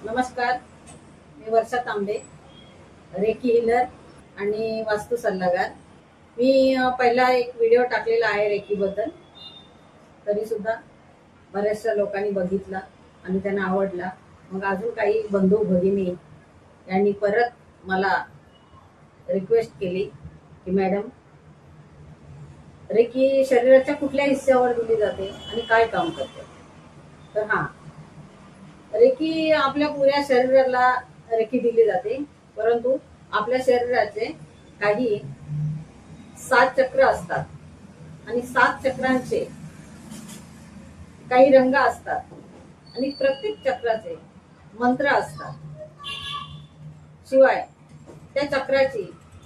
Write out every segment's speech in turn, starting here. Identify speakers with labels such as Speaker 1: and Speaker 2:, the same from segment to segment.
Speaker 1: नमस्कार, मी वर्षा तांबे, recce healer आणि वास्तू सल्लागार. मी पहिला एक व्हिडिओ टाकलेला आहे रेकीबद्दल. तरी सुद्धा बऱ्याचशा लोकांनी बघितला आणि त्यांना आवडला. मग अजून काही बंधू भगिनी यांनी परत मला रिक्वेस्ट केली की मॅडम, रेकी शरीराच्या कुठल्या हिस्स्यावर दिली जाते आणि काय काम करते. तर हां, रेकी आपल्या पुऱ्या शरीराला रेकी दिली जाते, परंतु आपल्या शरीराचे काही 7 चक्र असतात आणि 7 चक्रांचे काही रंग असतात आणि प्रत्येक चक्राचे मंत्र असतात. शिवाय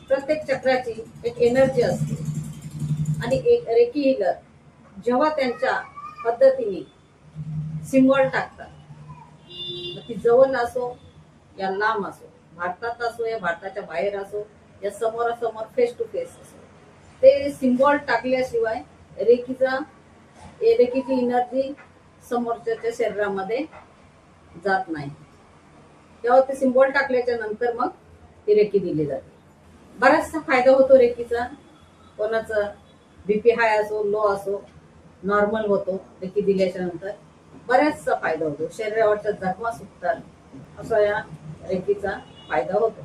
Speaker 1: प्रत्येक चक्राची एक एनर्जी असते आणि एक रेकी हिलर जेव्हा त्यांच्या पद्धतीने सिम्बॉल टाकतात, ती जवळ असो या लांब असो, भारतात असो या भारताच्या बाहेर असो या समोरासमोर फेस टू फेस असो, ते सिम्बॉल टाकल्याशिवाय रेकीची एनर्जी समोरच्या शरीरामध्ये जात नाही. तेव्हा ते सिम्बॉल टाकल्याच्या नंतर मग ती रेकी दिली जाते. बराचसा फायदा होतो रेकीचा. कोणाचा बीपी हाय असो, लो असो, नॉर्मल होतो रेकी दिल्याच्या नंतर. बऱ्याचसा फायदा होतो. शरीरावरच्या जखमा सुटतात, असा या रेकीचा फायदा होतो.